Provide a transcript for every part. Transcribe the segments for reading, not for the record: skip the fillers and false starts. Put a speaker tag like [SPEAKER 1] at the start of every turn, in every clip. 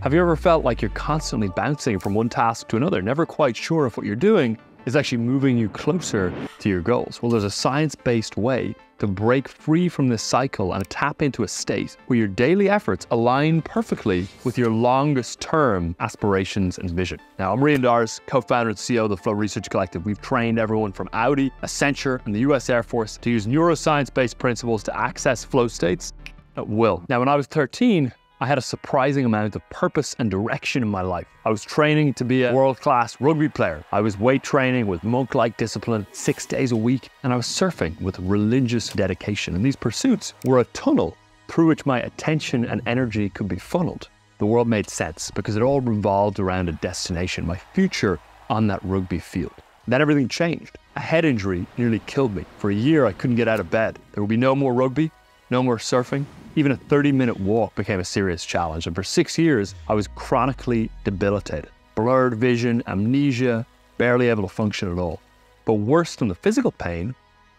[SPEAKER 1] Have you ever felt like you're constantly bouncing from one task to another, never quite sure if what you're doing is actually moving you closer to your goals? Well, there's a science-based way to break free from this cycle and tap into a state where your daily efforts align perfectly with your longest term aspirations and vision. Now, I'm Rían, co-founder and CEO of the Flow Research Collective. We've trained everyone from Audi, Accenture, and the US Air Force to use neuroscience-based principles to access flow states at will. Now, when I was 13, I had a surprising amount of purpose and direction in my life. I was training to be a world-class rugby player. I was weight training with monk-like discipline 6 days a week, and I was surfing with religious dedication. And these pursuits were a tunnel through which my attention and energy could be funneled. The world made sense because it all revolved around a destination, my future on that rugby field. Then everything changed. A head injury nearly killed me. For a year, I couldn't get out of bed. There would be no more rugby, no more surfing. Even a 30-minute walk became a serious challenge, and for 6 years, I was chronically debilitated. Blurred vision, amnesia, barely able to function at all. But worse than the physical pain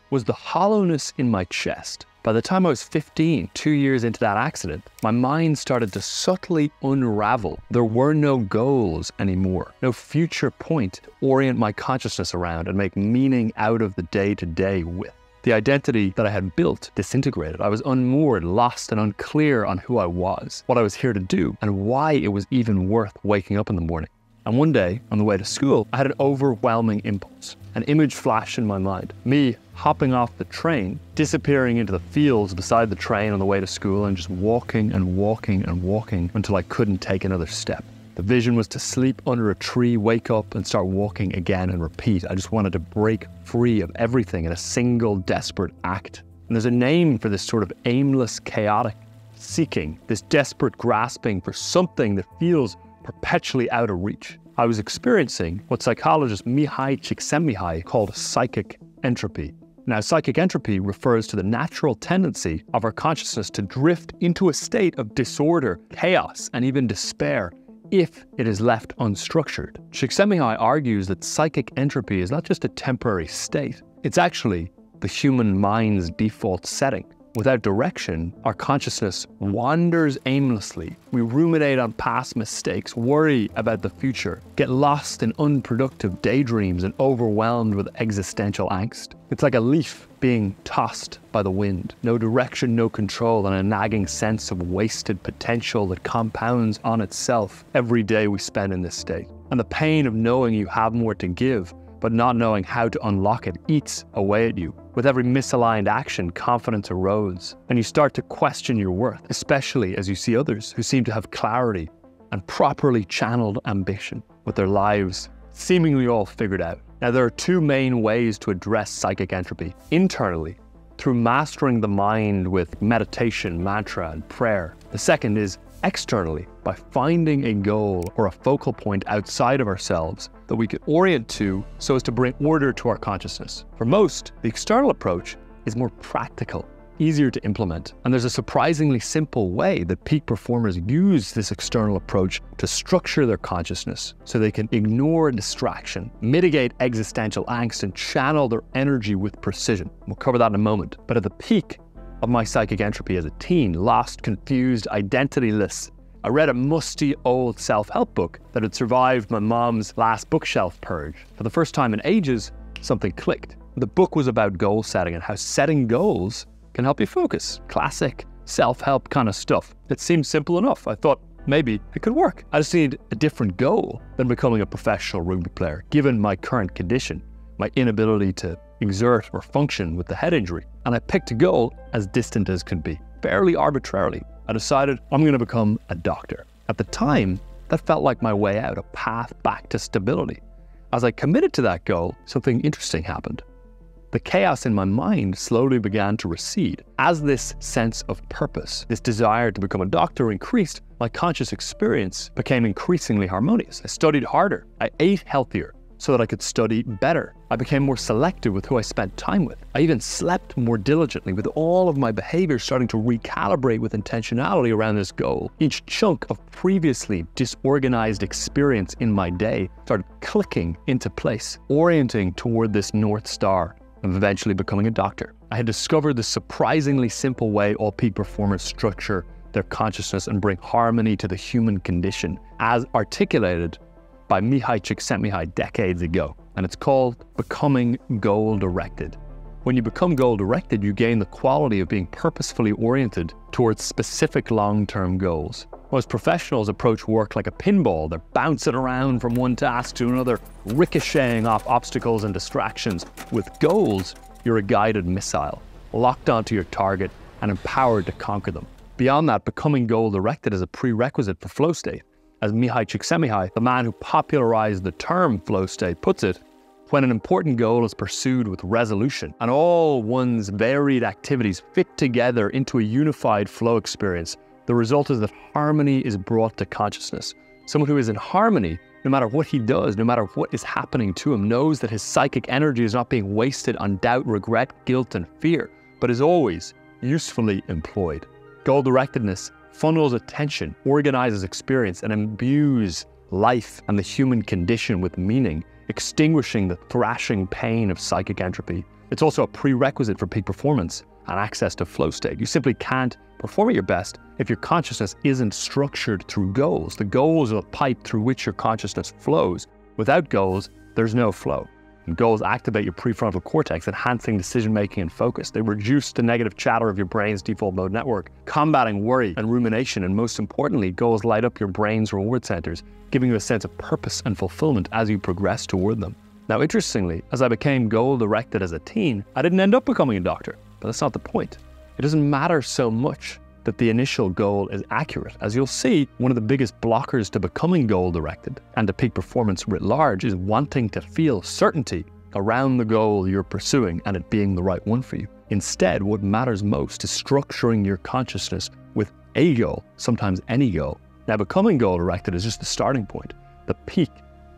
[SPEAKER 1] was the hollowness in my chest. By the time I was 15, 2 years into that accident, my mind started to subtly unravel. There were no goals anymore, no future point to orient my consciousness around and make meaning out of the day-to-day with. The identity that I had built disintegrated. I was unmoored, lost, and unclear on who I was, what I was here to do, and why it was even worth waking up in the morning. And one day, on the way to school, I had an overwhelming impulse. An image flashed in my mind. Me hopping off the train, disappearing into the fields beside the train on the way to school, and just walking and walking and walking until I couldn't take another step. The vision was to sleep under a tree, wake up, and start walking again and repeat. I just wanted to break free of everything in a single desperate act. And there's a name for this sort of aimless, chaotic seeking, this desperate grasping for something that feels perpetually out of reach. I was experiencing what psychologist Mihai Csikszentmihalyi called psychic entropy. Now, psychic entropy refers to the natural tendency of our consciousness to drift into a state of disorder, chaos, and even despair if it is left unstructured. Csikszentmihalyi argues that psychic entropy is not just a temporary state, it's actually the human mind's default setting. Without direction, our consciousness wanders aimlessly. We ruminate on past mistakes, worry about the future, get lost in unproductive daydreams, and overwhelmed with existential angst. It's like a leaf being tossed by the wind. No direction, no control, and a nagging sense of wasted potential that compounds on itself every day we spend in this state. And the pain of knowing you have more to give, but not knowing how to unlock it, eats away at you. With every misaligned action, confidence erodes, and you start to question your worth, especially as you see others who seem to have clarity and properly channeled ambition with their lives seemingly all figured out. Now, there are two main ways to address psychic entropy. Internally, through mastering the mind with meditation, mantra, and prayer. The second is externally, by finding a goal or a focal point outside of ourselves that we can orient to so as to bring order to our consciousness. For most, the external approach is more practical, easier to implement, and there's a surprisingly simple way that peak performers use this external approach to structure their consciousness so they can ignore distraction, mitigate existential angst, and channel their energy with precision. We'll cover that in a moment. But at the peak of my psychic entropy as a teen, lost, confused, identityless, I read a musty old self-help book that had survived my mom's last bookshelf purge. For the first time in ages, something clicked. The book was about goal setting and how setting goals can help you focus. Classic self-help kind of stuff. It seemed simple enough. I thought maybe it could work. I just need a different goal than becoming a professional rugby player, given my current condition, my inability to exert or function with the head injury. And I picked a goal as distant as could be. Fairly arbitrarily, I decided I'm going to become a doctor. At the time, that felt like my way out, a path back to stability. As I committed to that goal, something interesting happened. The chaos in my mind slowly began to recede. As this sense of purpose, this desire to become a doctor increased, my conscious experience became increasingly harmonious. I studied harder. I ate healthier so that I could study better. I became more selective with who I spent time with. I even slept more diligently, with all of my behavior starting to recalibrate with intentionality around this goal. Each chunk of previously disorganized experience in my day started clicking into place, orienting toward this North Star of eventually becoming a doctor. I had discovered the surprisingly simple way all peak performance structure their consciousness and bring harmony to the human condition, as articulated by Mihaly Csikszentmihalyi decades ago. And it's called becoming goal-directed. When you become goal-directed, you gain the quality of being purposefully oriented towards specific long-term goals. Most professionals approach work like a pinball. They're bouncing around from one task to another, ricocheting off obstacles and distractions. With goals, you're a guided missile, locked onto your target and empowered to conquer them. Beyond that, becoming goal-directed is a prerequisite for flow state. As Mihaly Csikszentmihalyi, the man who popularized the term flow state, puts it, when an important goal is pursued with resolution and all one's varied activities fit together into a unified flow experience, the result is that harmony is brought to consciousness. Someone who is in harmony, no matter what he does, no matter what is happening to him, knows that his psychic energy is not being wasted on doubt, regret, guilt, and fear, but is always usefully employed. Goal-directedness funnels attention, organizes experience, and imbues life and the human condition with meaning, extinguishing the thrashing pain of psychic entropy. It's also a prerequisite for peak performance and access to flow state. You simply can't perform at your best if your consciousness isn't structured through goals. The goals are the pipe through which your consciousness flows. Without goals, there's no flow. And goals activate your prefrontal cortex, enhancing decision-making and focus. They reduce the negative chatter of your brain's default mode network, combating worry and rumination, and most importantly, goals light up your brain's reward centers, giving you a sense of purpose and fulfillment as you progress toward them. Now, interestingly, as I became goal-directed as a teen, I didn't end up becoming a doctor, but that's not the point. It doesn't matter so much that the initial goal is accurate. As you'll see, one of the biggest blockers to becoming goal-directed and to peak performance writ large is wanting to feel certainty around the goal you're pursuing and it being the right one for you. Instead, what matters most is structuring your consciousness with a goal, sometimes any goal. Now, becoming goal-directed is just the starting point. The peak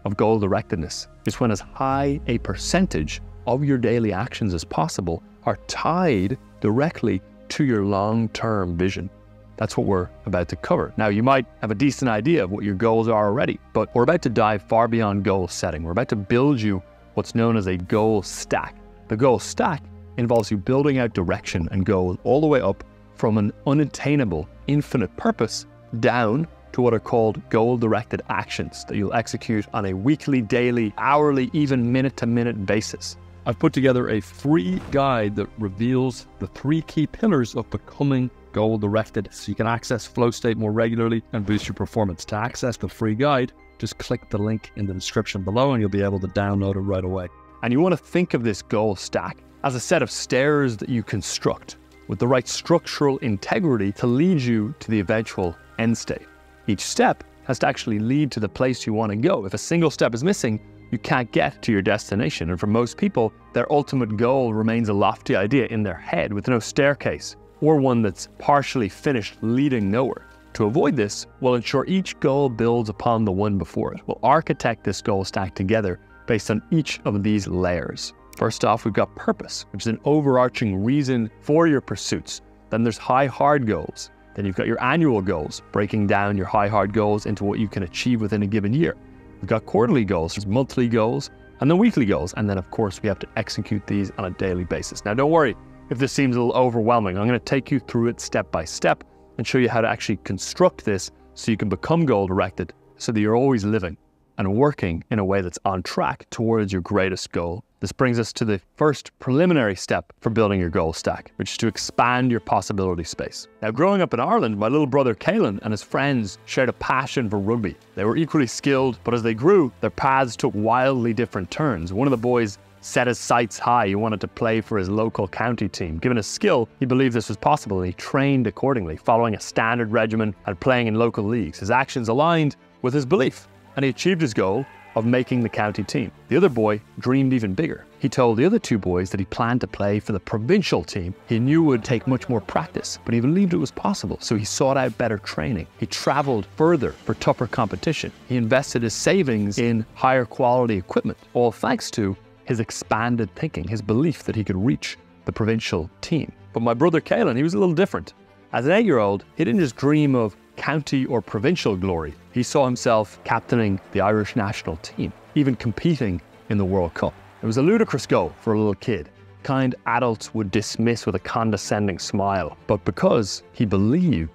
[SPEAKER 1] of goal-directedness is when as high a percentage of your daily actions as possible are tied directly to your long-term vision. That's what we're about to cover. Now, you might have a decent idea of what your goals are already, but we're about to dive far beyond goal setting. We're about to build you what's known as a goal stack. The goal stack involves you building out direction and goals all the way up from an unattainable, infinite purpose down to what are called goal-directed actions that you'll execute on a weekly, daily, hourly, even minute-to-minute basis. I've put together a free guide that reveals the 3 key pillars of becoming goal-directed so you can access flow state more regularly and boost your performance. To access the free guide, just click the link in the description below and you'll be able to download it right away. And you want to think of this goal stack as a set of stairs that you construct with the right structural integrity to lead you to the eventual end state. Each step has to actually lead to the place you want to go. If a single step is missing, you can't get to your destination. And for most people, their ultimate goal remains a lofty idea in their head with no staircase, or one that's partially finished leading nowhere. To avoid this, we'll ensure each goal builds upon the one before it. We'll architect this goal stack together based on each of these layers. First off, we've got purpose, which is an overarching reason for your pursuits. Then there's high, hard goals. Then you've got your annual goals, breaking down your high, hard goals into what you can achieve within a given year. We've got quarterly goals, there's monthly goals, and then weekly goals. And then, of course, we have to execute these on a daily basis. Now, don't worry if this seems a little overwhelming. I'm going to take you through it step by step and show you how to actually construct this so you can become goal-directed so that you're always living and working in a way that's on track towards your greatest goal. This brings us to the first preliminary step for building your goal stack, which is to expand your possibility space. Now, growing up in Ireland, my little brother Caelan and his friends shared a passion for rugby. They were equally skilled, but as they grew, their paths took wildly different turns. One of the boys set his sights high. He wanted to play for his local county team. Given his skill, he believed this was possible and he trained accordingly, following a standard regimen and playing in local leagues. His actions aligned with his belief, and he achieved his goal of making the county team. The other boy dreamed even bigger. He told the other 2 boys that he planned to play for the provincial team. He knew it would take much more practice, but he believed it was possible, so he sought out better training. He traveled further for tougher competition. He invested his savings in higher quality equipment, all thanks to his expanded thinking, his belief that he could reach the provincial team. But my brother Caelan, he was a little different. As an 8-year-old, he didn't just dream of county or provincial glory. He saw himself captaining the Irish national team, even competing in the World Cup. It was a ludicrous goal for a little kid. Kind adults would dismiss with a condescending smile. But because he believed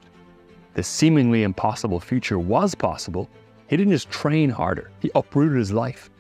[SPEAKER 1] this seemingly impossible future was possible, he didn't just train harder, he uprooted his life,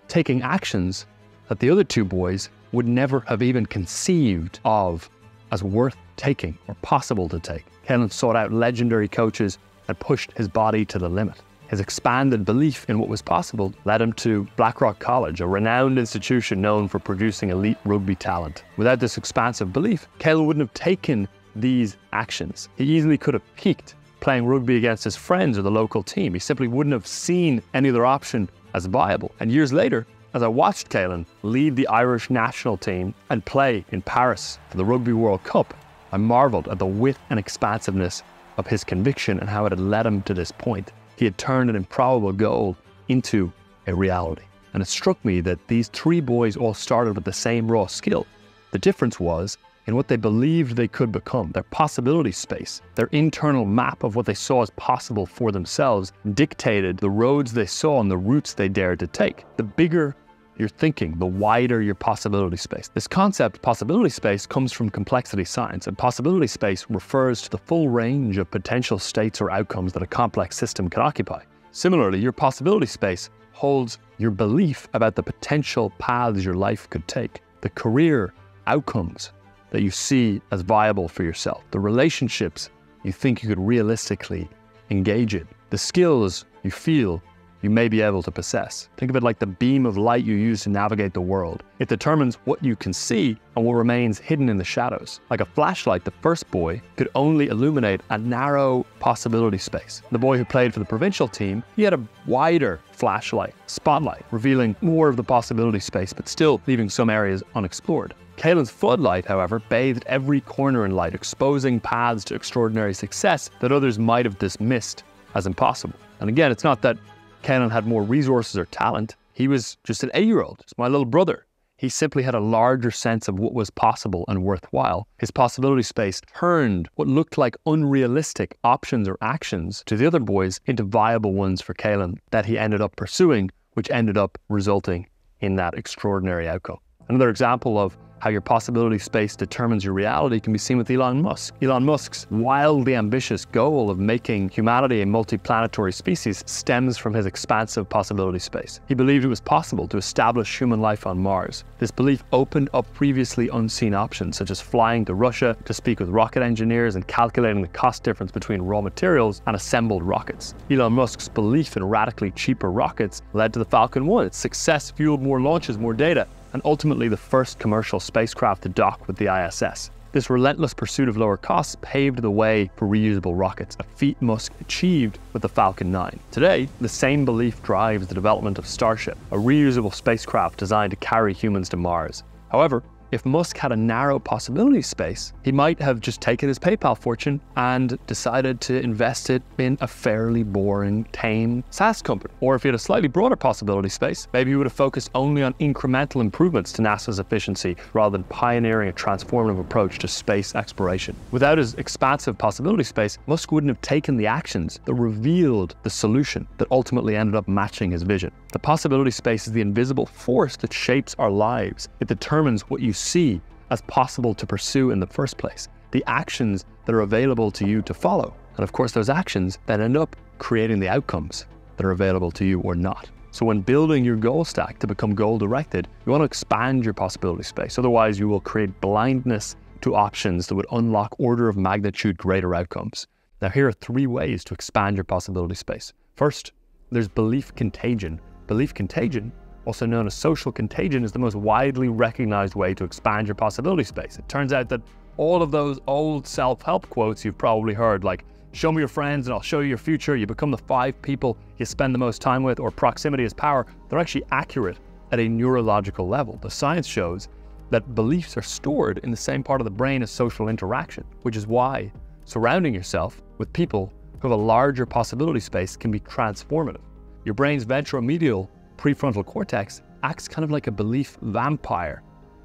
[SPEAKER 1] taking actions that the other two boys would never have even conceived of as worth taking or possible to take. Caelan sought out legendary coaches and pushed his body to the limit. His expanded belief in what was possible led him to Blackrock College, a renowned institution known for producing elite rugby talent. Without this expansive belief, Caelan wouldn't have taken these actions. He easily could have peaked playing rugby against his friends or the local team. He simply wouldn't have seen any other option as viable. And years later, as I watched Caelan lead the Irish national team and play in Paris for the Rugby World Cup, I marveled at the width and expansiveness of his conviction and how it had led him to this point. He had turned an improbable goal into a reality. And it struck me that these three boys all started with the same raw skill. The difference was in what they believed they could become. Their possibility space, their internal map of what they saw as possible for themselves dictated the roads they saw and the routes they dared to take. The bigger your thinking, the wider your possibility space. This concept, possibility space, comes from complexity science, and possibility space refers to the full range of potential states or outcomes that a complex system can occupy. Similarly, your possibility space holds your belief about the potential paths your life could take, the career outcomes that you see as viable for yourself, the relationships you think you could realistically engage in, the skills you feel you may be able to possess. Think of it like the beam of light you use to navigate the world. It determines what you can see and what remains hidden in the shadows. Like a flashlight, the first boy could only illuminate a narrow possibility space. The boy who played for the provincial team, he had a wider flashlight, spotlight, revealing more of the possibility space, but still leaving some areas unexplored. Caelan's floodlight, however, bathed every corner in light, exposing paths to extraordinary success that others might have dismissed as impossible. And again, it's not that Caelan had more resources or talent. He was just an 8-year-old, just my little brother. He simply had a larger sense of what was possible and worthwhile. His possibility space turned what looked like unrealistic options or actions to the other boys into viable ones for Caelan that he ended up pursuing, which ended up resulting in that extraordinary outcome. Another example of how your possibility space determines your reality can be seen with Elon Musk. Elon Musk's wildly ambitious goal of making humanity a multi-planetary species stems from his expansive possibility space. He believed it was possible to establish human life on Mars. This belief opened up previously unseen options, such as flying to Russia to speak with rocket engineers and calculating the cost difference between raw materials and assembled rockets. Elon Musk's belief in radically cheaper rockets led to the Falcon 1. Its success fueled more launches, more data, and ultimately the first commercial spacecraft to dock with the ISS. This relentless pursuit of lower costs paved the way for reusable rockets, a feat Musk achieved with the Falcon 9. Today, the same belief drives the development of Starship, a reusable spacecraft designed to carry humans to Mars. However, if Musk had a narrow possibility space, he might have just taken his PayPal fortune and decided to invest it in a fairly boring, tame SaaS company. Or if he had a slightly broader possibility space, maybe he would have focused only on incremental improvements to NASA's efficiency rather than pioneering a transformative approach to space exploration. Without his expansive possibility space, Musk wouldn't have taken the actions that revealed the solution that ultimately ended up matching his vision. The possibility space is the invisible force that shapes our lives. It determines what you see as possible to pursue in the first place, the actions that are available to you to follow. And of course, those actions then end up creating the outcomes that are available to you or not. So when building your goal stack to become goal-directed, you want to expand your possibility space. Otherwise, you will create blindness to options that would unlock order of magnitude greater outcomes. Now, here are 3 ways to expand your possibility space. First, there's belief contagion. Belief contagion, also known as social contagion, is the most widely recognized way to expand your possibility space. It turns out that all of those old self-help quotes you've probably heard, like, show me your friends and I'll show you your future, you become the 5 people you spend the most time with, or proximity is power, they're actually accurate at a neurological level. The science shows that beliefs are stored in the same part of the brain as social interaction, which is why surrounding yourself with people who have a larger possibility space can be transformative. Your brain's ventromedial prefrontal cortex acts kind of like a belief vampire,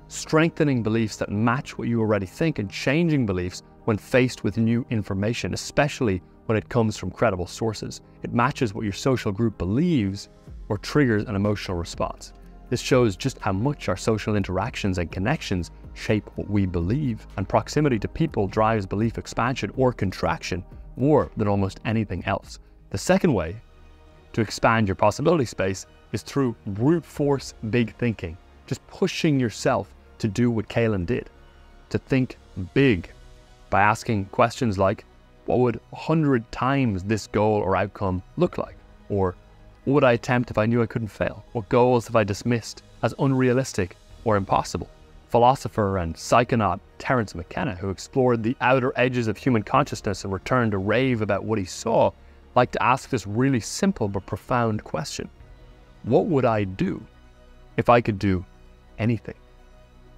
[SPEAKER 1] strengthening beliefs that match what you already think and changing beliefs when faced with new information, especially when it comes from credible sources. It matches what your social group believes or triggers an emotional response. This shows just how much our social interactions and connections shape what we believe, and proximity to people drives belief expansion or contraction, more than almost anything else. The second way to expand your possibility space is through brute force big thinking, just pushing yourself to do what Kaylin did, to think big by asking questions like, what would 100 times this goal or outcome look like? Or what would I attempt if I knew I couldn't fail? What goals have I dismissed as unrealistic or impossible? Philosopher and psychonaut Terence McKenna, who explored the outer edges of human consciousness and returned to rave about what he saw, liked to ask this really simple but profound question. What would I do if I could do anything?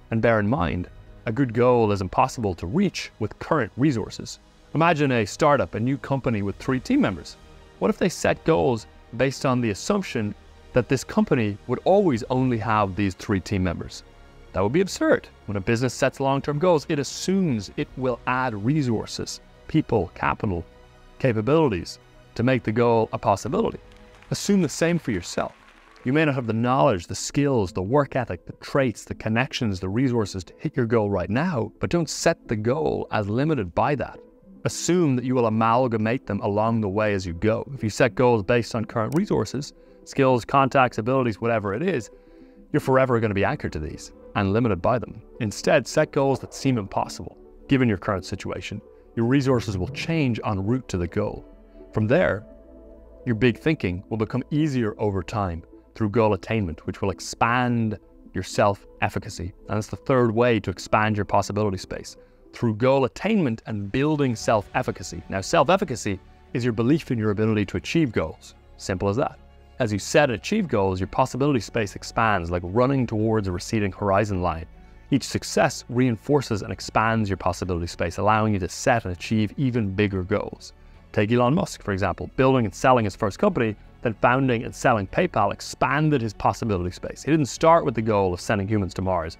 [SPEAKER 1] And bear in mind, a good goal is impossible to reach with current resources. Imagine a startup, a new company with 3 team members. What if they set goals based on the assumption that this company would always only have these 3 team members? That would be absurd. When a business sets long-term goals, it assumes it will add resources, people, capital, capabilities to make the goal a possibility. Assume the same for yourself. You may not have the knowledge, the skills, the work ethic, the traits, the connections, the resources to hit your goal right now, but don't set the goal as limited by that. Assume that you will amalgamate them along the way as you go. If you set goals based on current resources, skills, contacts, abilities, whatever it is, you're forever going to be anchored to these and limited by them. Instead, set goals that seem impossible. Given your current situation, your resources will change en route to the goal. From there, your big thinking will become easier over time through goal attainment, which will expand your self-efficacy. And it's the third way to expand your possibility space, through goal attainment and building self-efficacy. Now, self-efficacy is your belief in your ability to achieve goals. Simple as that. As you set and achieve goals, your possibility space expands like running towards a receding horizon line. Each success reinforces and expands your possibility space, allowing you to set and achieve even bigger goals. Take Elon Musk, for example. Building and selling his first company, then founding and selling PayPal expanded his possibility space. He didn't start with the goal of sending humans to Mars,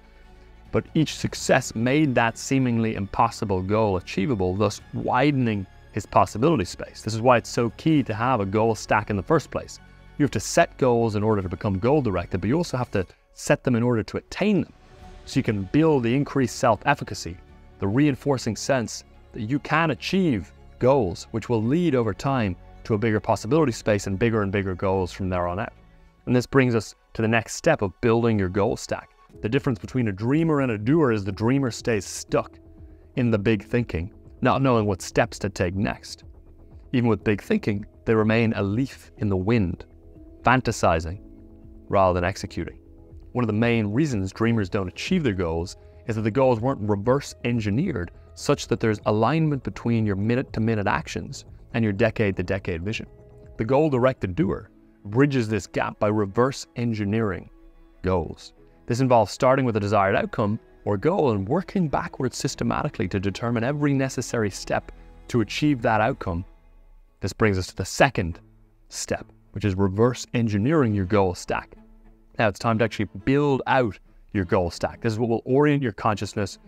[SPEAKER 1] but each success made that seemingly impossible goal achievable, thus widening his possibility space. This is why it's so key to have a goal stack in the first place. You have to set goals in order to become goal-directed, but you also have to set them in order to attain them. So you can build the increased self-efficacy, the reinforcing sense that you can achieve goals, which will lead over time to a bigger possibility space and bigger goals from there on out. And this brings us to the next step of building your goal stack. The difference between a dreamer and a doer is the dreamer stays stuck in the big thinking, not knowing what steps to take next. Even with big thinking, they remain a leaf in the wind, fantasizing rather than executing. One of the main reasons dreamers don't achieve their goals is that the goals weren't reverse engineered such that there's alignment between your minute-to-minute actions and your decade-to-decade vision. The goal-directed doer bridges this gap by reverse engineering goals. This involves starting with a desired outcome or goal and working backwards systematically to determine every necessary step to achieve that outcome. This brings us to the second step, which is reverse engineering your goal stack. Now it's time to actually build out your goal stack. This is what will orient your consciousness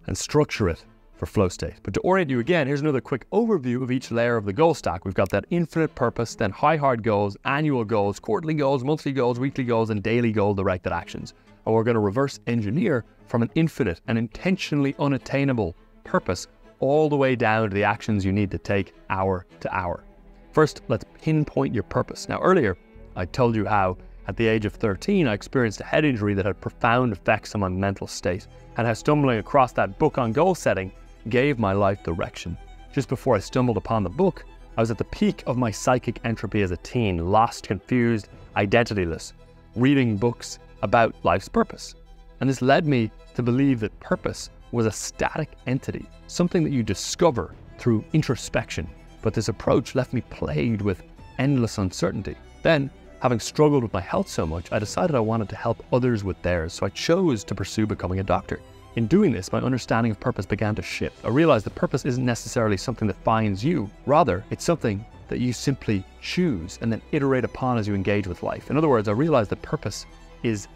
[SPEAKER 1] and structure it for flow state. But to orient you again, here's another quick overview of each layer of the goal stack. We've got that infinite purpose, then hard goals, annual goals, quarterly goals, monthly goals, weekly goals, and daily goal-directed actions. And we're going to reverse engineer from an infinite and intentionally unattainable purpose all the way down to the actions you need to take hour to hour. First, let's pinpoint your purpose. Now, earlier, I told you how at the age of 13, I experienced a head injury that had profound effects on my mental state, and how stumbling across that book on goal setting gave my life direction. Just before I stumbled upon the book, I was at the peak of my psychic entropy as a teen, lost, confused, identityless, reading books about life's purpose. And this led me to believe that purpose was a static entity, something that you discover through introspection. But this approach left me plagued with endless uncertainty. Then, having struggled with my health so much, I decided I wanted to help others with theirs, so I chose to pursue becoming a doctor. In doing this, my understanding of purpose began to shift. I realized that purpose isn't necessarily something that finds you. Rather, it's something that you simply choose and then iterate upon as you engage with life. In other words, I realized that purpose is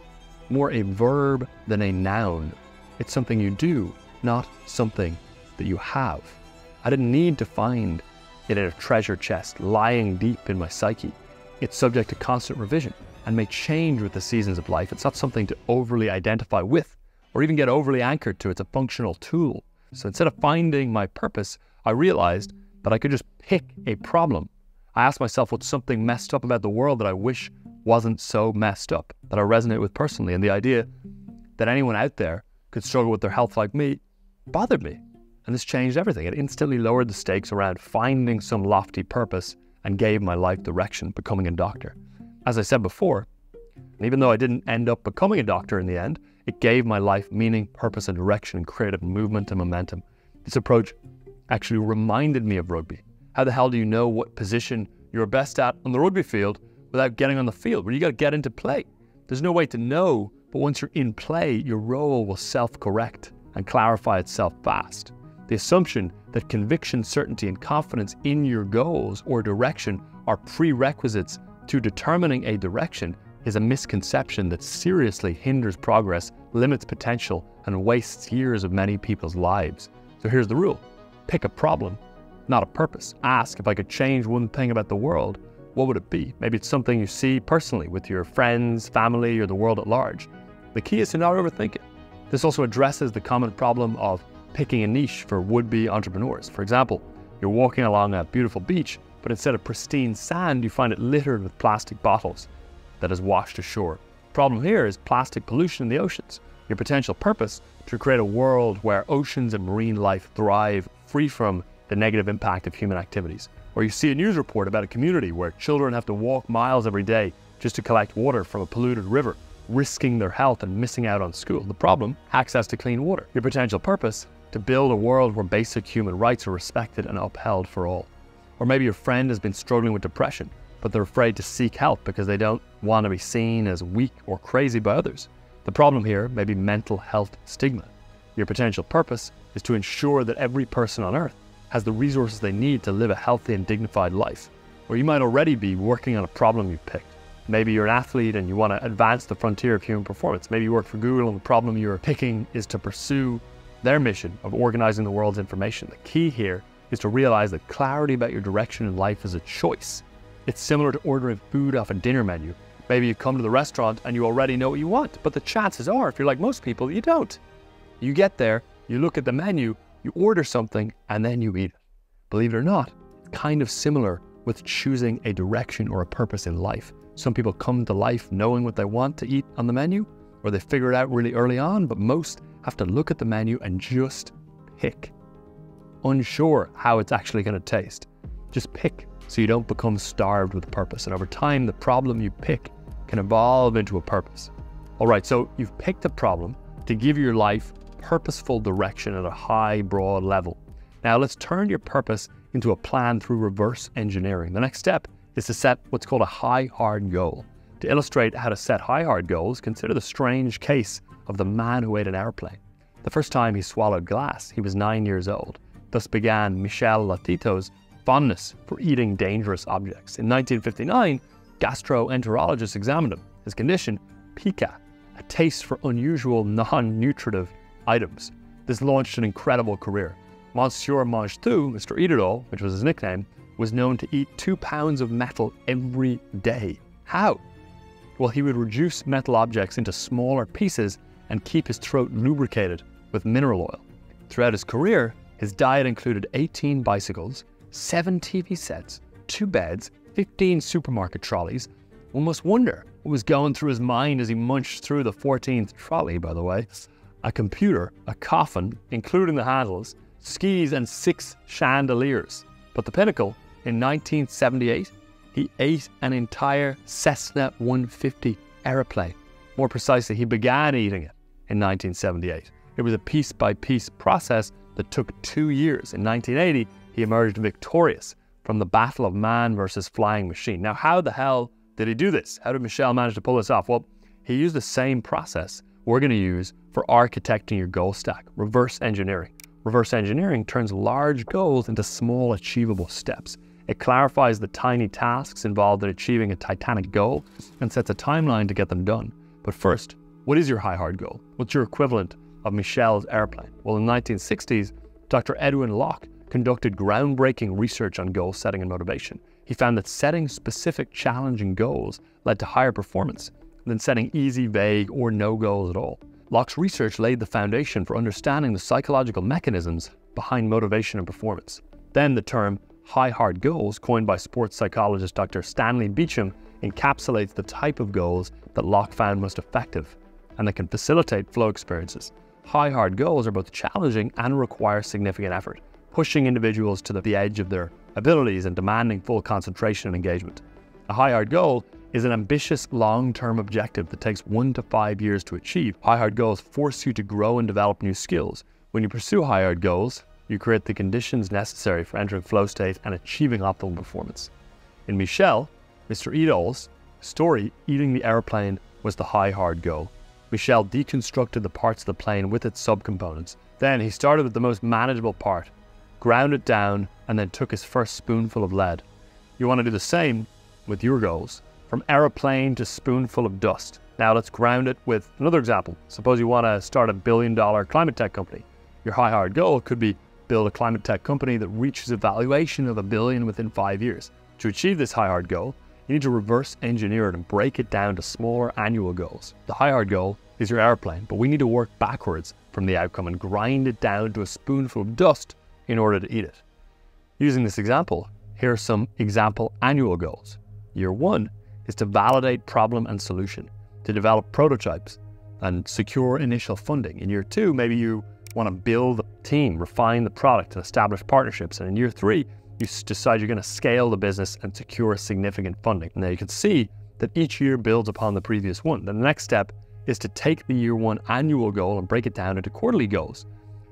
[SPEAKER 1] more a verb than a noun. It's something you do, not something that you have. I didn't need to find it in a treasure chest lying deep in my psyche. It's subject to constant revision and may change with the seasons of life. It's not something to overly identify with or even get overly anchored to. It's a functional tool. So instead of finding my purpose, I realized that I could just pick a problem. I asked myself what's something messed up about the world that I wish wasn't so messed up, that I resonate with personally. And the idea that anyone out there could struggle with their health like me bothered me. And this changed everything. It instantly lowered the stakes around finding some lofty purpose and gave my life direction, becoming a doctor. As I said before, and even though I didn't end up becoming a doctor in the end, it gave my life meaning, purpose, and direction, and creative movement and momentum. This approach actually reminded me of rugby. How the hell do you know what position you're best at on the rugby field without getting on the field? Well, you got to get into play. There's no way to know, but once you're in play, your role will self-correct and clarify itself fast. The assumption that conviction, certainty, and confidence in your goals or direction are prerequisites to determining a direction is a misconception that seriously hinders progress, limits potential, and wastes years of many people's lives. So here's the rule. Pick a problem, not a purpose. Ask, if I could change one thing about the world, what would it be? Maybe it's something you see personally with your friends, family, or the world at large. The key is to not overthink it. This also addresses the common problem of picking a niche for would-be entrepreneurs. For example, you're walking along a beautiful beach, but instead of pristine sand, you find it littered with plastic bottles that is washed ashore. The problem here is plastic pollution in the oceans. Your potential purpose to create a world where oceans and marine life thrive free from the negative impact of human activities. Or you see a news report about a community where children have to walk miles every day just to collect water from a polluted river, risking their health and missing out on school. The problem, access to clean water. Your potential purpose, to build a world where basic human rights are respected and upheld for all. Or maybe your friend has been struggling with depression, but they're afraid to seek help because they don't want to be seen as weak or crazy by others. The problem here may be mental health stigma. Your potential purpose is to ensure that every person on earth has the resources they need to live a healthy and dignified life. Or you might already be working on a problem you've picked. Maybe you're an athlete and you want to advance the frontier of human performance. Maybe you work for Google and the problem you're picking is to pursue their mission of organizing the world's information. The key here is to realize that clarity about your direction in life is a choice. It's similar to ordering food off a dinner menu. Maybe you come to the restaurant and you already know what you want, but the chances are, if you're like most people, you don't. You get there, you look at the menu, you order something, and then you eat it. Believe it or not, it's kind of similar with choosing a direction or a purpose in life. Some people come to life knowing what they want to eat on the menu, or they figure it out really early on, but most have to look at the menu and just pick. Unsure how it's actually going to taste. Just pick so you don't become starved with purpose. And over time, the problem you pick can evolve into a purpose. All right, so you've picked a problem to give your life purposeful direction at a high, broad level. Now let's turn your purpose into a plan through reverse engineering. The next step is to set what's called a high, hard goal. To illustrate how to set high, hard goals, consider the strange case of the man who ate an airplane. The first time he swallowed glass, he was 9 years old. Thus began Michel Lotito's fondness for eating dangerous objects. In 1959, gastroenterologists examined him. His condition, pica, a taste for unusual non-nutritive items. This launched an incredible career. Monsieur Mange-Tout, Mr. Eat-It-All, which was his nickname, was known to eat 2 pounds of metal every day. How? Well, he would reduce metal objects into smaller pieces and keep his throat lubricated with mineral oil. Throughout his career, his diet included 18 bicycles, 7 TV sets, 2 beds, 15 supermarket trolleys. One must wonder what was going through his mind as he munched through the 14th trolley, by the way. A computer, a coffin, including the handles, skis, and 6 chandeliers. But the pinnacle, in 1978, he ate an entire Cessna 150 airplane. More precisely, he began eating it in 1978. It was a piece-by-piece process that took 2 years. In 1980, he emerged victorious from the battle of man versus flying machine. Now, how the hell did he do this? How did Michel manage to pull this off? Well, he used the same process we're going to use for architecting your goal stack, reverse engineering. Reverse engineering turns large goals into small, achievable steps. It clarifies the tiny tasks involved in achieving a titanic goal and sets a timeline to get them done. But first, what is your high, hard goal? What's your equivalent of Michel's airplane? Well, in the 1960s, Dr. Edwin Locke conducted groundbreaking research on goal setting and motivation. He found that setting specific, challenging goals led to higher performance than setting easy, vague, or no goals at all. Locke's research laid the foundation for understanding the psychological mechanisms behind motivation and performance. Then the term high hard goals, coined by sports psychologist Dr. Stanley Beecham, encapsulates the type of goals that Locke found most effective and that can facilitate flow experiences. High hard goals are both challenging and require significant effort, pushing individuals to the edge of their abilities and demanding full concentration and engagement. A high hard goal is an ambitious long-term objective that takes 1 to 5 years to achieve. High hard goals force you to grow and develop new skills. When you pursue high hard goals, you create the conditions necessary for entering flow state and achieving optimal performance. In Michel, Mr. Edol's story, Eating the Airplane was the high hard goal. Michel deconstructed the parts of the plane with its subcomponents. Then he started with the most manageable part, ground it down, and then took his first spoonful of lead. You want to do the same with your goals, from aeroplane to spoonful of dust. Now let's ground it with another example. Suppose you want to start a billion-dollar climate tech company. Your high hard goal could be build a climate tech company that reaches a valuation of $1 billion within 5 years. To achieve this high hard goal, you need to reverse engineer it and break it down to smaller annual goals. The high hard goal is your airplane, but we need to work backwards from the outcome and grind it down to a spoonful of dust in order to eat it. Using this example, here are some example annual goals. Year 1 is to validate problem and solution, to develop prototypes and secure initial funding. In year 2, maybe you want to build a team, refine the product and establish partnerships. And in year 3, you decide you're going to scale the business and secure significant funding. Now you can see that each year builds upon the previous one. The next step is to take the year 1 annual goal and break it down into quarterly goals.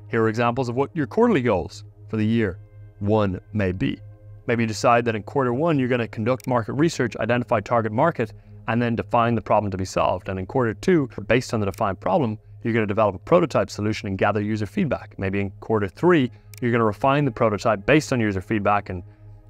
[SPEAKER 1] Here are examples of what your quarterly goals for the year 1 may be. Maybe you decide that in quarter 1, you're going to conduct market research, identify target market, and then define the problem to be solved. And in quarter 2, based on the defined problem, you're going to develop a prototype solution and gather user feedback. Maybe in quarter 3, you're going to refine the prototype based on user feedback, and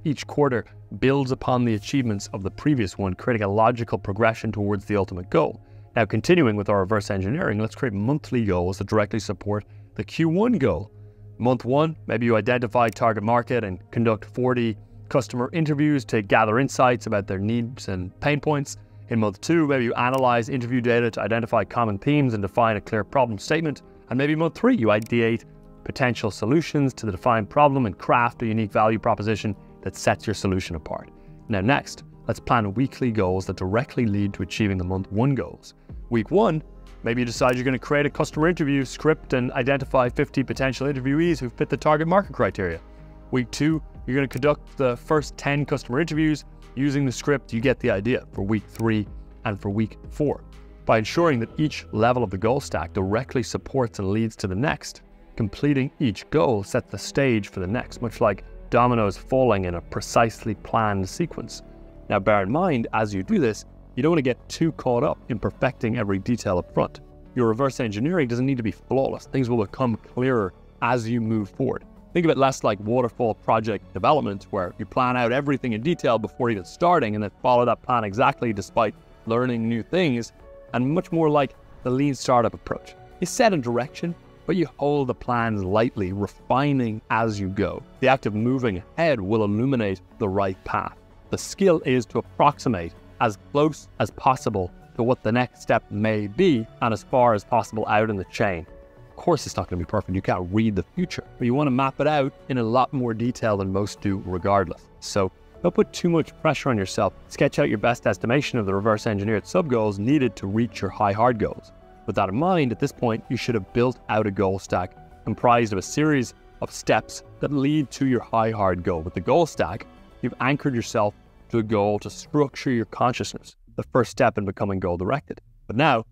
[SPEAKER 1] each quarter builds upon the achievements of the previous one, creating a logical progression towards the ultimate goal. Now, continuing with our reverse engineering, let's create monthly goals that directly support the Q1 goal. Month 1, maybe you identify target market and conduct 40 customer interviews to gather insights about their needs and pain points. In month 2, maybe you analyze interview data to identify common themes and define a clear problem statement. And maybe month 3, you ideate potential solutions to the defined problem and craft a unique value proposition that sets your solution apart. Now next, let's plan weekly goals that directly lead to achieving the month 1 goals. Week 1, maybe you decide you're going to create a customer interview script and identify 50 potential interviewees who fit the target market criteria. Week 2, you're going to conduct the first 10 customer interviews. Using the script, you get the idea for week 3 and for week 4. By ensuring that each level of the goal stack directly supports and leads to the next, completing each goal sets the stage for the next, much like dominoes falling in a precisely planned sequence. Now bear in mind, as you do this, you don't want to get too caught up in perfecting every detail up front. Your reverse engineering doesn't need to be flawless. Things will become clearer as you move forward. Think of it less like waterfall project development, where you plan out everything in detail before even starting and then follow that plan exactly despite learning new things, and much more like the lean startup approach. You set a direction, but you hold the plans lightly, refining as you go. The act of moving ahead will illuminate the right path. The skill is to approximate as close as possible to what the next step may be and as far as possible out in the chain. Of course, it's not going to be perfect. You can't read the future, but you want to map it out in a lot more detail than most do regardless. So don't put too much pressure on yourself. Sketch out your best estimation of the reverse engineered sub-goals needed to reach your high hard goals. With that in mind, at this point, you should have built out a goal stack comprised of a series of steps that lead to your high hard goal. With the goal stack, you've anchored yourself to a goal to structure your consciousness, the first step in becoming goal-directed. But now,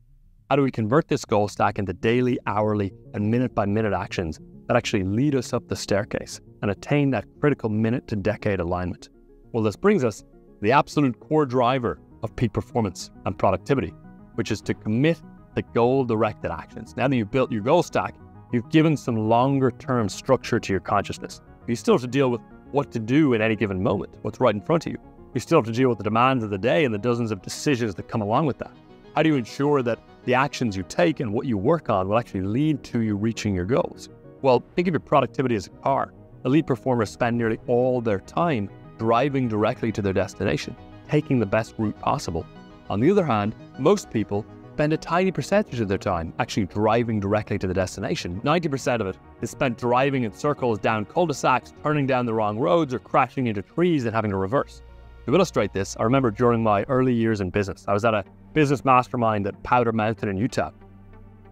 [SPEAKER 1] how do we convert this goal stack into daily, hourly, and minute-by-minute actions that actually lead us up the staircase and attain that critical minute-to-decade alignment? Well, this brings us to the absolute core driver of peak performance and productivity, which is to commit to goal-directed actions. Now that you've built your goal stack, you've given some longer-term structure to your consciousness. You still have to deal with what to do in any given moment, what's right in front of you. You still have to deal with the demands of the day and the dozens of decisions that come along with that. How do you ensure that the actions you take and what you work on will actually lead to you reaching your goals? Well, think of your productivity as a car. Elite performers spend nearly all their time driving directly to their destination, taking the best route possible. On the other hand, most people spend a tiny percentage of their time actually driving directly to the destination. 90% of it is spent driving in circles down cul-de-sacs, turning down the wrong roads, or crashing into trees and having to reverse. To illustrate this, I remember during my early years in business, I was at a business mastermind at Powder Mountain in Utah.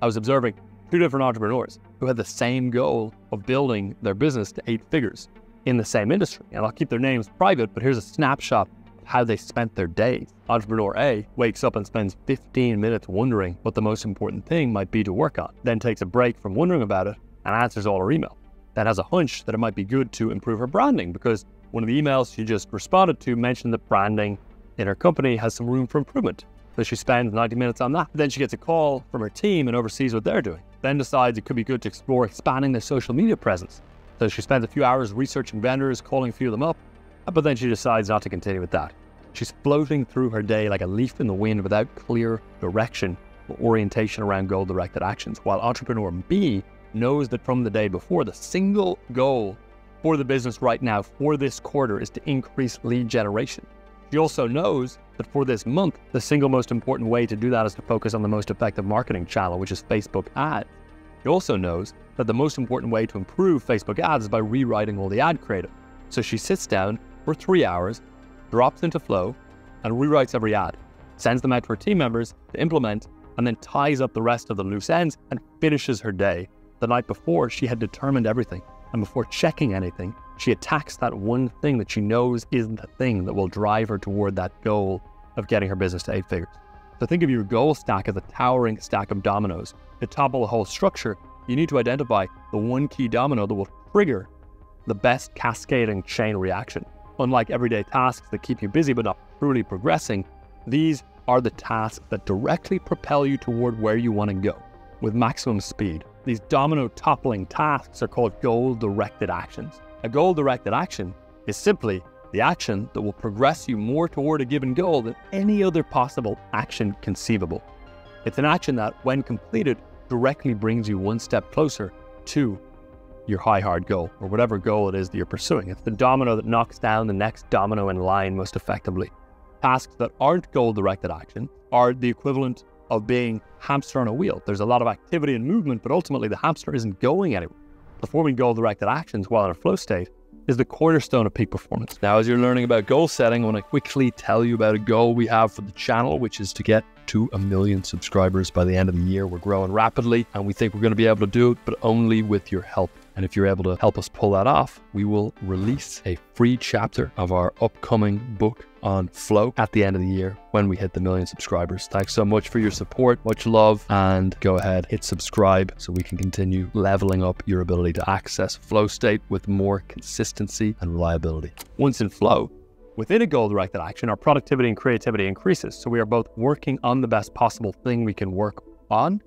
[SPEAKER 1] I was observing two different entrepreneurs who had the same goal of building their business to 8 figures in the same industry. And I'll keep their names private, but here's a snapshot of how they spent their days. Entrepreneur A wakes up and spends 15 minutes wondering what the most important thing might be to work on, then takes a break from wondering about it and answers all her email. Then has a hunch that it might be good to improve her branding because one of the emails she just responded to mentioned that branding in her company has some room for improvement. So she spends 90 minutes on that. Then she gets a call from her team and oversees what they're doing. Then decides it could be good to explore expanding their social media presence. So she spends a few hours researching vendors, calling a few of them up, but then she decides not to continue with that. She's floating through her day like a leaf in the wind without clear direction or orientation around goal-directed actions, while entrepreneur B knows that from the day before, the single goal for the business right now for this quarter is to increase lead generation. She also knows that for this month, the single most important way to do that is to focus on the most effective marketing channel, which is Facebook ads. She also knows that the most important way to improve Facebook ads is by rewriting all the ad creative. So she sits down for 3 hours, drops into Flow, and rewrites every ad, sends them out to her team members to implement, and then ties up the rest of the loose ends and finishes her day. The night before, she had determined everything, and before checking anything, she attacks that one thing that she knows isn't the thing that will drive her toward that goal of getting her business to 8 figures. So think of your goal stack as a towering stack of dominoes. To topple the whole structure, you need to identify the one key domino that will trigger the best cascading chain reaction. Unlike everyday tasks that keep you busy but not truly progressing, these are the tasks that directly propel you toward where you want to go with maximum speed. These domino toppling tasks are called goal-directed actions. A goal-directed action is simply the action that will progress you more toward a given goal than any other possible action conceivable. It's an action that, when completed, directly brings you one step closer to your hard goal, or whatever goal it is that you're pursuing. It's the domino that knocks down the next domino in line most effectively. Tasks that aren't goal-directed action are the equivalent of being hamster on a wheel. There's a lot of activity and movement, but ultimately the hamster isn't going anywhere. Performing goal-directed actions while in a flow state is the cornerstone of peak performance. Now, as you're learning about goal setting, I want to quickly tell you about a goal we have for the channel, which is to get to 1 million subscribers by the end of the year. We're growing rapidly, and we think we're going to be able to do it, but only with your help. And if you're able to help us pull that off, we will release a free chapter of our upcoming book on flow at the end of the year when we hit the 1 million subscribers. Thanks so much for your support. Much love, and go ahead, hit subscribe so we can continue leveling up your ability to access flow state with more consistency and reliability. Once in flow, within a goal-directed action, our productivity and creativity increases. So we are both working on the best possible thing we can work on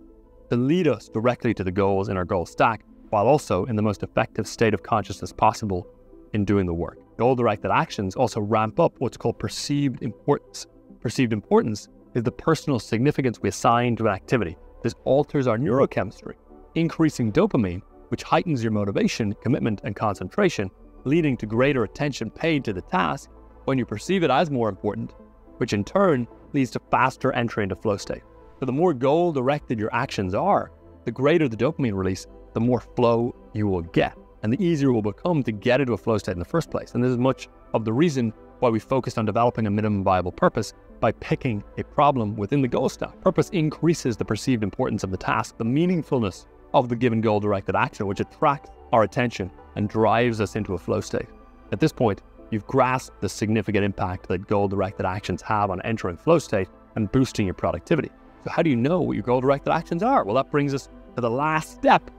[SPEAKER 1] to lead us directly to the goals in our goal stack, while also in the most effective state of consciousness possible in doing the work. Goal-directed actions also ramp up what's called perceived importance. Perceived importance is the personal significance we assign to an activity. This alters our neurochemistry, increasing dopamine, which heightens your motivation, commitment, and concentration, leading to greater attention paid to the task when you perceive it as more important, which in turn leads to faster entry into flow state. So the more goal-directed your actions are, the greater the dopamine release, the more flow you will get, and the easier it will become to get into a flow state in the first place. And this is much of the reason why we focused on developing a minimum viable purpose by picking a problem within the goal stack. Purpose increases the perceived importance of the task, the meaningfulness of the given goal-directed action, which attracts our attention and drives us into a flow state. At this point, you've grasped the significant impact that goal-directed actions have on entering flow state and boosting your productivity. So how do you know what your goal-directed actions are? Well, that brings us to the last step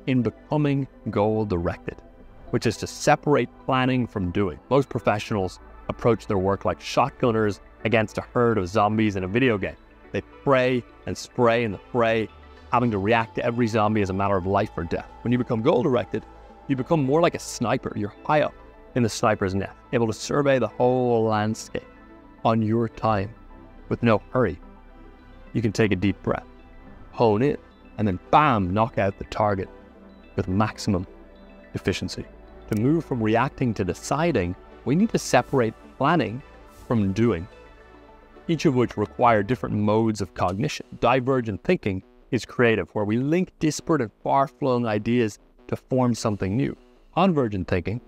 [SPEAKER 1] in becoming goal-directed, which is to separate planning from doing. Most professionals approach their work like shotgunners against a herd of zombies in a video game. They pray and spray in the fray, having to react to every zombie as a matter of life or death. When you become goal-directed, you become more like a sniper. You're high up in the sniper's nest, able to survey the whole landscape on your time with no hurry. You can take a deep breath, hone in, and then bam, knock out the target with maximum efficiency. To move from reacting to deciding, we need to separate planning from doing. each of which require different modes of cognition. Divergent thinking is creative, where we link disparate and far-flung ideas to form something new. Convergent thinking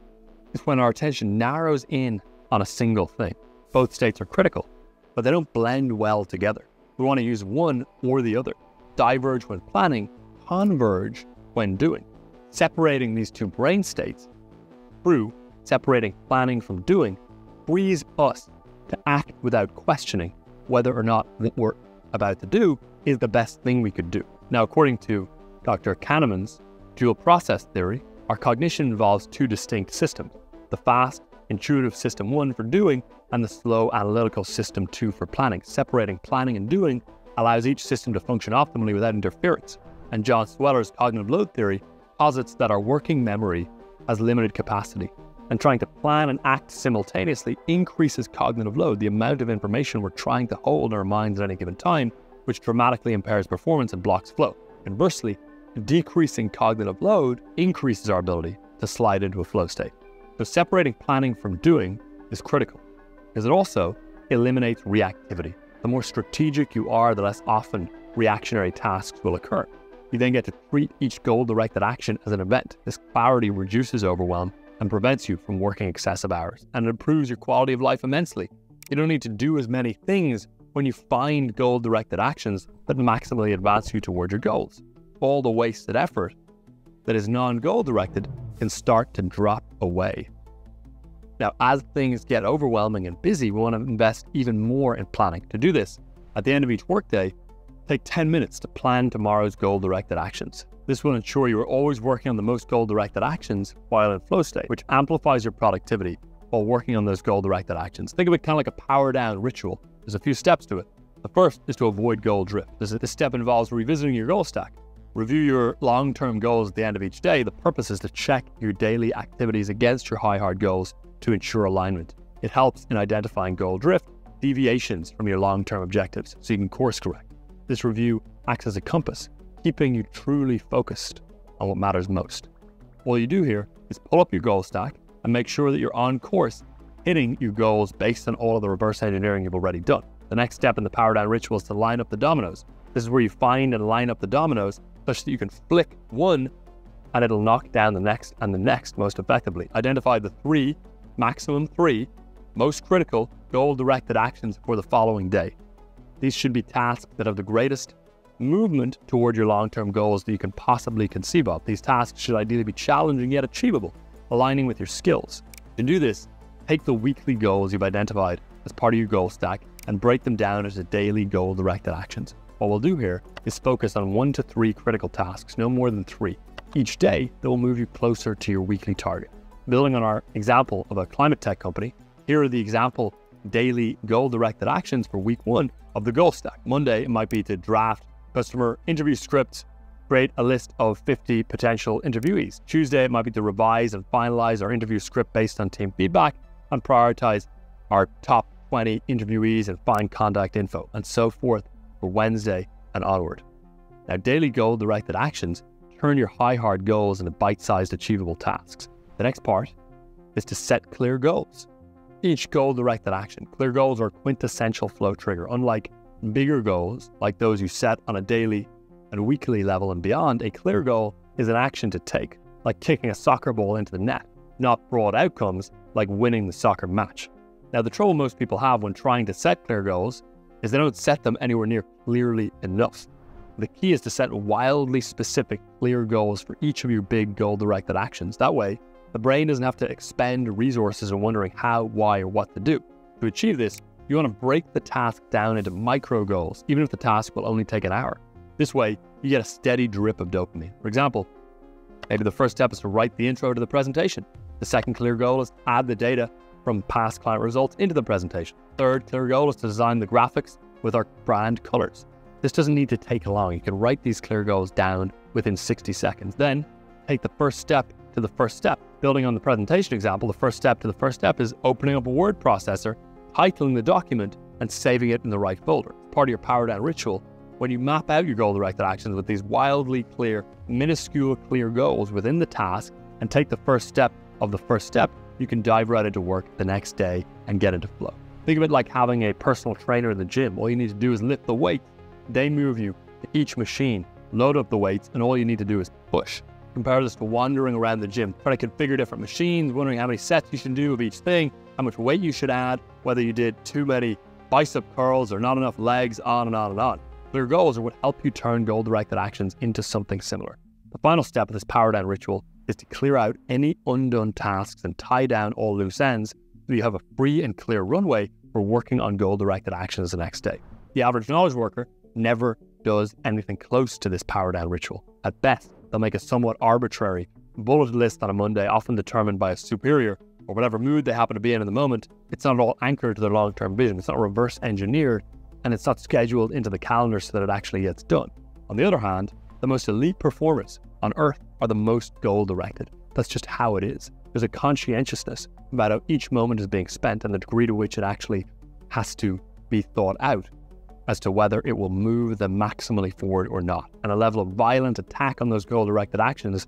[SPEAKER 1] is when our attention narrows in on a single thing. Both states are critical, but they don't blend well together. We want to use one or the other. Diverge when planning, converge when doing. Separating these two brain states through separating planning from doing frees us to act without questioning whether or not what we're about to do is the best thing we could do. Now, according to Dr. Kahneman's dual process theory, our cognition involves two distinct systems: the fast, intuitive system 1 for doing, and the slow, analytical system 2 for planning. Separating planning and doing allows each system to function optimally without interference. And John Sweller's cognitive load theory posits that our working memory has limited capacity, and trying to plan and act simultaneously increases cognitive load, the amount of information we're trying to hold in our minds at any given time, which dramatically impairs performance and blocks flow. Conversely, decreasing cognitive load increases our ability to slide into a flow state. So separating planning from doing is critical, because it also eliminates reactivity. The more strategic you are, the less often reactionary tasks will occur. You then get to treat each goal-directed action as an event. This clarity reduces overwhelm and prevents you from working excessive hours, and it improves your quality of life immensely. You don't need to do as many things when you find goal-directed actions that maximally advance you toward your goals. All the wasted effort that is non-goal directed can start to drop away. Now, as things get overwhelming and busy, we want to invest even more in planning. To do this, at the end of each workday, take 10 minutes to plan tomorrow's goal-directed actions. This will ensure you are always working on the most goal-directed actions while in flow state, which amplifies your productivity while working on those goal-directed actions. Think of it kind of like a power-down ritual. There's a few steps to it. The first is to avoid goal drift. This step involves revisiting your goal stack. Review your long-term goals at the end of each day. The purpose is to check your daily activities against your high-hard goals to ensure alignment. It helps in identifying goal drift, deviations from your long-term objectives, so you can course correct. This review acts as a compass, keeping you truly focused on what matters most. All you do here is pull up your goal stack and make sure that you're on course, hitting your goals based on all of the reverse engineering you've already done. The next step in the power down ritual is to line up the dominoes. This is where you find and line up the dominoes such that you can flick one and it'll knock down the next and the next most effectively. Identify the maximum three most critical goal-directed actions for the following day. These should be tasks that have the greatest movement toward your long-term goals that you can possibly conceive of. These tasks should ideally be challenging yet achievable, aligning with your skills. To do this, take the weekly goals you've identified as part of your goal stack and break them down into daily goal-directed actions. What we'll do here is focus on 1 to 3 critical tasks, no more than 3. Each day, that will move you closer to your weekly target. Building on our example of a climate tech company, here are the example daily goal-directed actions for week 1 of the goal stack. Monday, it might be to draft customer interview scripts, create a list of 50 potential interviewees. Tuesday, it might be to revise and finalize our interview script based on team feedback and prioritize our top 20 interviewees and find contact info, and so forth for Wednesday and onward. Now, daily goal-directed actions turn your high-hard goals into bite-sized achievable tasks. The next part is to set clear goals. Each goal-directed action. Clear goals are a quintessential flow trigger. Unlike bigger goals, like those you set on a daily and weekly level and beyond, a clear goal is an action to take, like kicking a soccer ball into the net, not broad outcomes like winning the soccer match. Now, the trouble most people have when trying to set clear goals is they don't set them anywhere near clearly enough. The key is to set wildly specific, clear goals for each of your big goal-directed actions. That way, the brain doesn't have to expend resources in wondering how, why, or what to do. To achieve this, you want to break the task down into micro goals, even if the task will only take an hour. This way, you get a steady drip of dopamine. For example, maybe the first step is to write the intro to the presentation. The second clear goal is to add the data from past client results into the presentation. Third clear goal is to design the graphics with our brand colors. This doesn't need to take long. You can write these clear goals down within 60 seconds. Then take the first step to the first step. Building on the presentation example, the first step to the first step is opening up a word processor, titling the document, and saving it in the right folder. Part of your power down ritual, when you map out your goal-directed actions with these wildly clear, minuscule clear goals within the task and take the first step of the first step, you can dive right into work the next day and get into flow. Think of it like having a personal trainer in the gym. All you need to do is lift the weight. They move you to each machine, load up the weights, and all you need to do is push. Compare this to wandering around the gym, trying to configure different machines, wondering how many sets you should do of each thing, how much weight you should add, whether you did too many bicep curls or not enough legs, on and on and on. Clear goals are what help you turn goal-directed actions into something similar. The final step of this power down ritual is to clear out any undone tasks and tie down all loose ends so you have a free and clear runway for working on goal-directed actions the next day. The average knowledge worker never does anything close to this power down ritual. At best, they'll make a somewhat arbitrary, bulleted list on a Monday, often determined by a superior or whatever mood they happen to be in the moment. It's not at all anchored to their long-term vision. It's not reverse engineered, and it's not scheduled into the calendar so that it actually gets done. On the other hand, the most elite performers on earth are the most goal-directed. That's just how it is. There's a conscientiousness about how each moment is being spent and the degree to which it actually has to be thought out as to whether it will move them maximally forward or not, and a level of violent attack on those goal-directed actions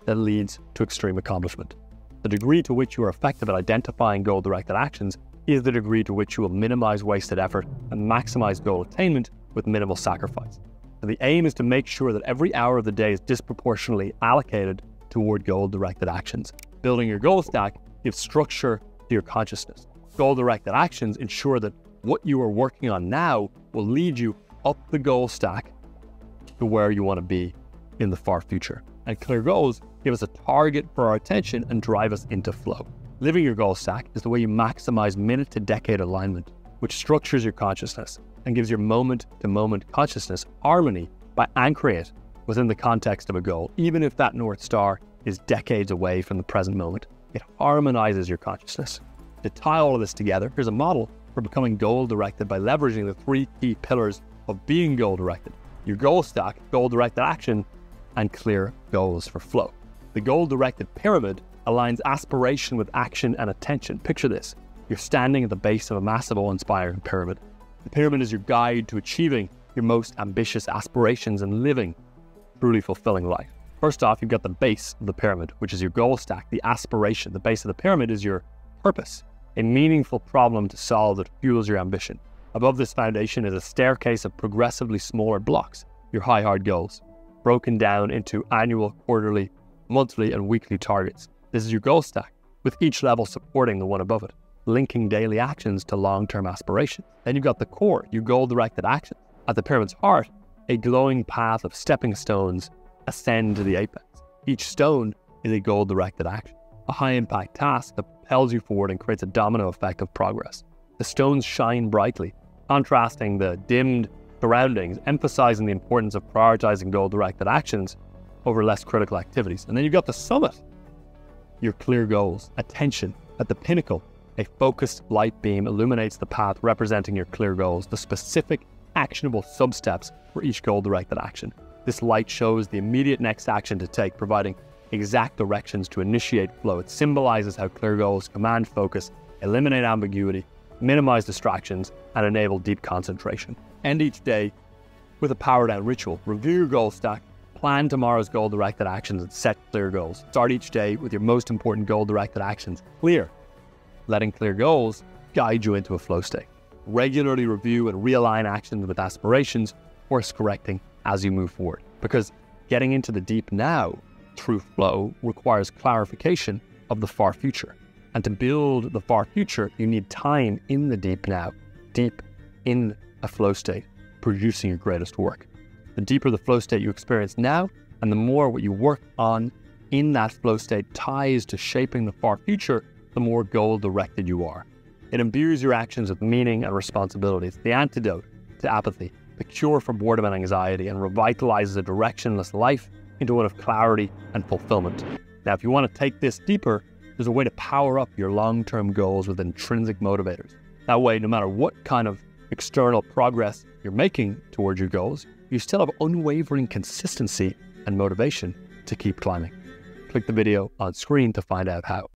[SPEAKER 1] that leads to extreme accomplishment. The degree to which you are effective at identifying goal-directed actions is the degree to which you will minimize wasted effort and maximize goal attainment with minimal sacrifice. And the aim is to make sure that every hour of the day is disproportionately allocated toward goal-directed actions. Building your goal stack gives structure to your consciousness. Goal-directed actions ensure that what you are working on now will lead you up the goal stack to where you want to be in the far future. And clear goals give us a target for our attention and drive us into flow. Living your goal stack is the way you maximize minute-to-decade alignment, which structures your consciousness and gives your moment-to-moment consciousness harmony by anchoring it within the context of a goal. Even if that North Star is decades away from the present moment, it harmonizes your consciousness. To tie all of this together, here's a model for becoming goal-directed by leveraging the three key pillars of being goal-directed: your goal stack, goal-directed action, and clear goals for flow. The goal-directed pyramid aligns aspiration with action and attention. Picture this. You're standing at the base of a massive, awe-inspiring pyramid. The pyramid is your guide to achieving your most ambitious aspirations and living a truly fulfilling life. First off, you've got the base of the pyramid, which is your goal stack, the aspiration. The base of the pyramid is your purpose, a meaningful problem to solve that fuels your ambition. Above this foundation is a staircase of progressively smaller blocks, your high hard goals, broken down into annual, quarterly, monthly, and weekly targets. This is your goal stack, with each level supporting the one above it, linking daily actions to long-term aspirations. Then you've got the core, your goal-directed action. At the pyramid's heart, a glowing path of stepping stones ascend to the apex. Each stone is a goal-directed action, a high-impact task that propels you forward and creates a domino effect of progress. The stones shine brightly, contrasting the dimmed surroundings, emphasizing the importance of prioritizing goal-directed actions over less critical activities. And then you've got the summit, your clear goals, attention. At the pinnacle, a focused light beam illuminates the path representing your clear goals, the specific actionable sub-steps for each goal-directed action. This light shows the immediate next action to take, providing exact directions to initiate flow. It symbolizes how clear goals command focus, eliminate ambiguity, minimize distractions, and enable deep concentration. End each day with a power down ritual. Review your goal stack, plan tomorrow's goal-directed actions, and set clear goals. Start each day with your most important goal-directed actions clear, letting clear goals guide you into a flow state. Regularly review and realign actions with aspirations, course correcting as you move forward. Because getting into the deep now through flow requires clarification of the far future. And to build the far future, you need time in the deep now, deep in a flow state, producing your greatest work. The deeper the flow state you experience now, and the more what you work on in that flow state ties to shaping the far future, the more goal-directed you are. It imbues your actions with meaning and responsibility. It's the antidote to apathy, the cure for boredom and anxiety, and revitalizes a directionless life into one of clarity and fulfillment. Now, if you want to take this deeper, there's a way to power up your long-term goals with intrinsic motivators. That way, no matter what kind of external progress you're making towards your goals, you still have unwavering consistency and motivation to keep climbing. Click the video on screen to find out how.